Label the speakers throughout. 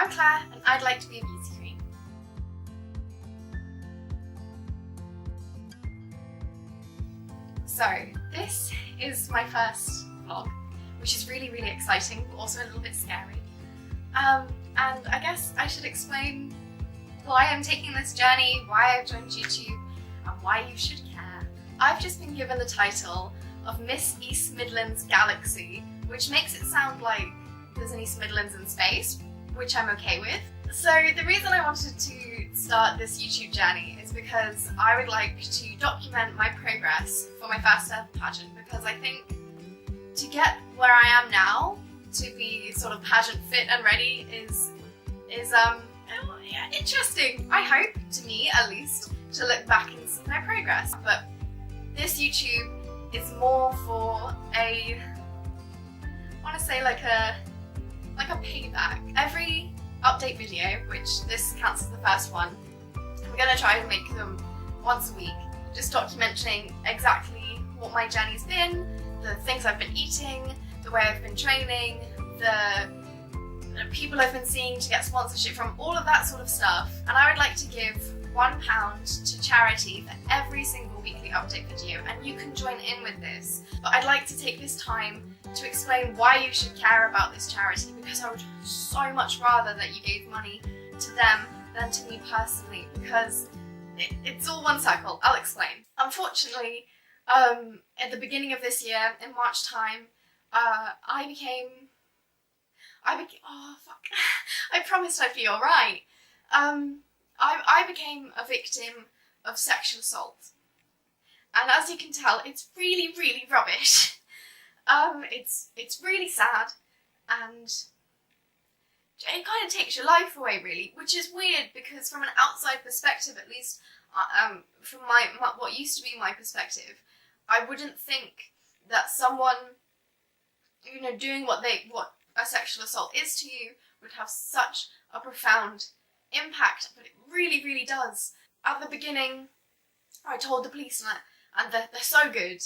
Speaker 1: I'm Claire and I'd like to be a beauty queen. So this is my first vlog, which is really exciting but also a little bit scary. And I guess I should explain why I'm taking this journey, why I've joined YouTube and why you should care. I've just been given the title of Miss East Midlands Galaxy, which makes it sound like there's an East Midlands in space, which I'm okay with. So the reason I wanted to start this YouTube journey is because I would like to document my progress for my first ever pageant, because I think to get where I am now, to be sort of pageant fit and ready is interesting, I hope, to me at least, to look back and see my progress. But this YouTube is more for I want to say like a piggyback. Every update video, which this counts as the first one, I'm going to try and make them once a week, just documenting exactly what my journey's been, the things I've been eating, the way I've been training, the people I've been seeing to get sponsorship from, all of that sort of stuff. And I would like to give £1 to charity for every single weekly update video, and you can join in with this. But I'd like to take this time to explain why you should care about this charity, because I would so much rather that you gave money to them than to me personally, because it's all one cycle. I'll explain. Unfortunately, at the beginning of this year, in March time, I became oh fuck, I promised I'd be alright. I became a victim of sexual assault. And as you can tell, it's really rubbish. It's really sad, and it kind of takes your life away, really, which is weird because from an outside perspective, at least, from what used to be my perspective, I wouldn't think that someone, you know, doing what a sexual assault is to you would have such a profound impact, but it really does. At the beginning, I told the police, and they're so good.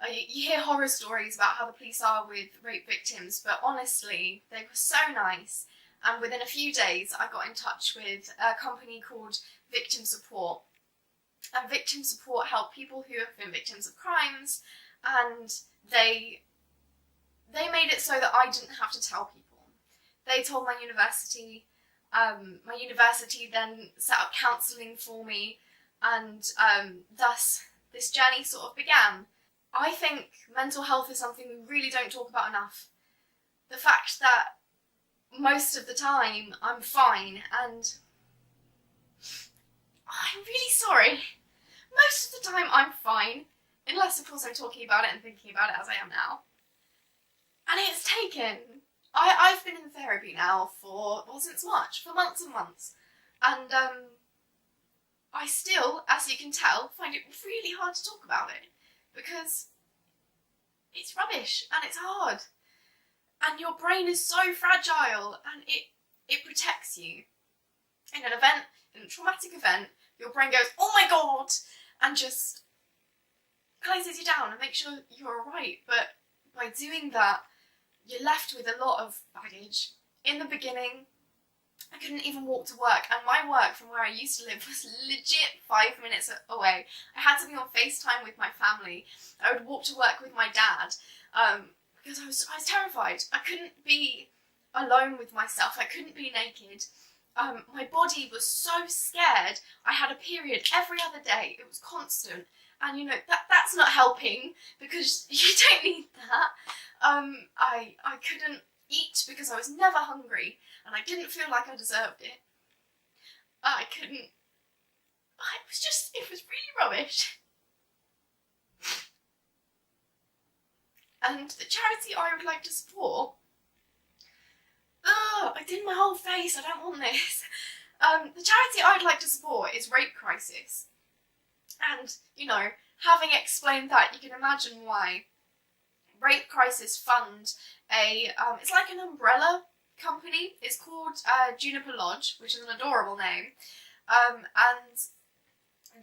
Speaker 1: You hear horror stories about how the police are with rape victims, but honestly, they were so nice. And within a few days, I got in touch with a company called Victim Support. And Victim Support help people who have been victims of crimes, and they made it so that I didn't have to tell people. They told my university then set up counselling for me, and thus this journey sort of began. I think mental health is something we really don't talk about enough. The fact that most of the time I'm fine, and I'm really sorry, most of the time I'm fine, unless of course I'm talking about it and thinking about it as I am now. And it's taken, I've been in therapy now since March, for months and months, and I still, as you can tell, find it really hard to talk about it, because it's rubbish and it's hard, and your brain is so fragile, and it protects you. In a traumatic event, your brain goes, oh my god, and just closes you down and makes sure you're alright, but by doing that, you're left with a lot of baggage. In the beginning, I couldn't even walk to work, and my work from where I used to live was legit 5 minutes away. I had to be on FaceTime with my family. I would walk to work with my dad, because I was terrified. I couldn't be alone with myself. I couldn't be naked. My body was so scared. I had a period every other day. It was constant. And you know, that's not helping, because you don't need that. I couldn't eat because I was never hungry, and I didn't feel like I deserved it. It was really rubbish. And the charity I would like to support, I did my whole face, I don't want this. The charity I'd like to support is Rape Crisis. And, you know, having explained that, you can imagine why. Rape Crisis fund it's like an umbrella company. It's called Juniper Lodge, which is an adorable name. And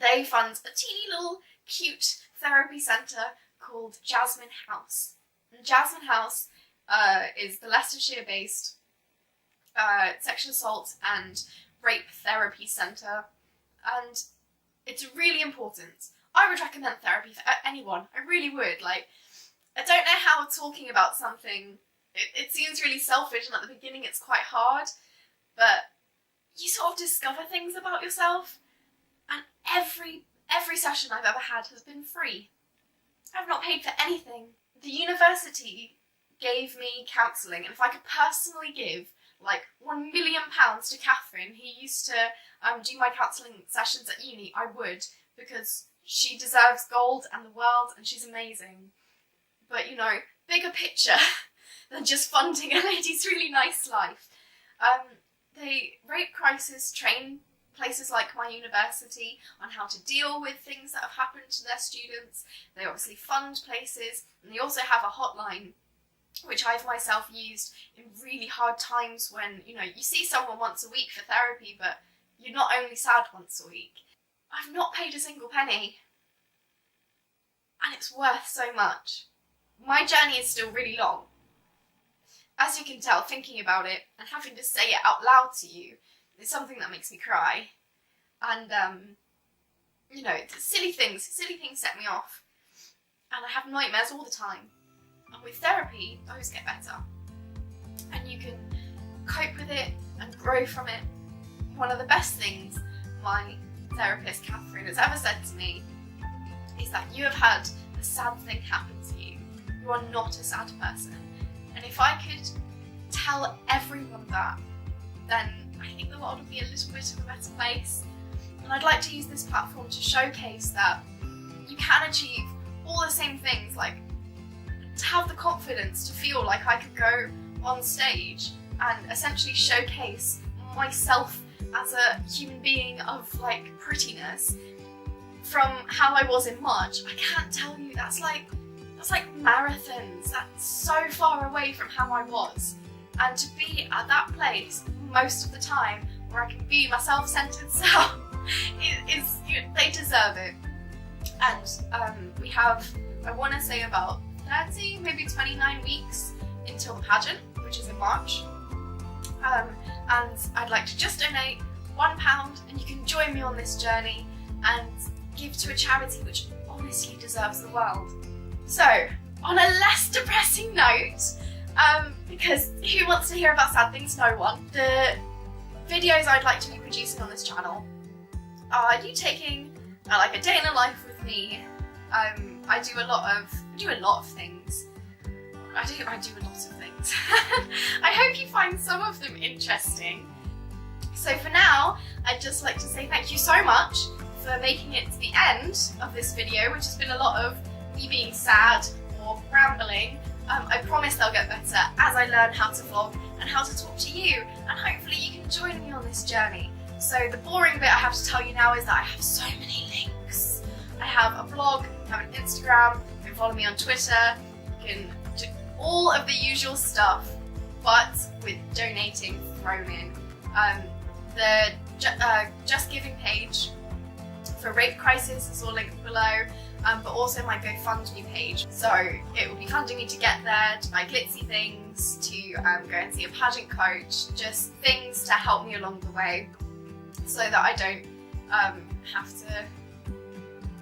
Speaker 1: they fund a teeny little cute therapy centre called Jasmine House. And Jasmine House is the Leicestershire-based sexual assault and rape therapy centre, and it's really important. I would recommend therapy for anyone. I really would. Like, I don't know how talking about something, it seems really selfish, and at the beginning it's quite hard, but you sort of discover things about yourself, and every session I've ever had has been free. I've not paid for anything. The university gave me counselling, and if I could personally give like £1 million to Catherine, who used to do my counselling sessions at uni, I would, because she deserves gold and the world, and she's amazing. But, you know, bigger picture than just funding a lady's really nice life. They rape crisis train places like my university on how to deal with things that have happened to their students. They obviously fund places, and they also have a hotline, which I've myself used in really hard times when, you know, you see someone once a week for therapy, but you're not only sad once a week. I've not paid a single penny, and it's worth so much. My journey is still really long. As you can tell, thinking about it and having to say it out loud to you is something that makes me cry. And, you know, silly things set me off. And I have nightmares all the time. And with therapy, those get better. And you can cope with it and grow from it. One of the best things my therapist, Catherine, has ever said to me is that you have had a sad thing happen to you. You are not a sad person. And if I could tell everyone that, then I think the world would be a little bit of a better place. And I'd like to use this platform to showcase that you can achieve all the same things, like to have the confidence to feel like I could go on stage and essentially showcase myself as a human being of like prettiness from how I was in March. I can't tell you, that's like marathons. That's so far away from how I was. And to be at that place most of the time where I can be my self-centered self, they deserve it. And we have, I want to say about 30, maybe 29 weeks until the pageant, which is in March. And I'd like to just donate £1, and you can join me on this journey and give to a charity which honestly deserves the world. So, on a less depressing note, because who wants to hear about sad things? No one. The videos I'd like to be producing on this channel are you taking like a day in the life with me. I do a lot of things. I do a lot of things. I hope you find some of them interesting. So for now, I'd just like to say thank you so much for making it to the end of this video, which has been a lot of me being sad or rambling. I promise they'll get better as I learn how to vlog and how to talk to you, and hopefully you can join me on this journey. So the boring bit I have to tell you now is that I have so many links. I have a blog, I have an Instagram, you can follow me on Twitter, you can do all of the usual stuff, but with donating thrown in. The Just Giving page for Rape Crisis is all linked below, but also my GoFundMe page. So it will be funding me to get there, to buy glitzy things, to go and see a pageant coach, just things to help me along the way so that I don't have to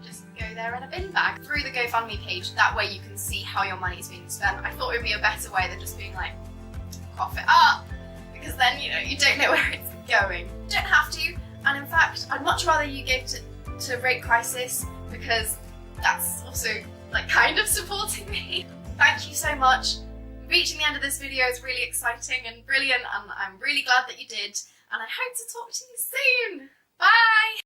Speaker 1: just go there in a bin bag. Through the GoFundMe page, that way you can see how your money's being spent. I thought it would be a better way than just being like, cough it up, because then, you know, you don't know where it's going. You don't have to, and in fact, I'd much rather you give to Rape Crisis, because that's also like kind of supporting me. Thank you so much. Reaching the end of this video is really exciting and brilliant, and I'm really glad that you did, and I hope to talk to you soon. Bye!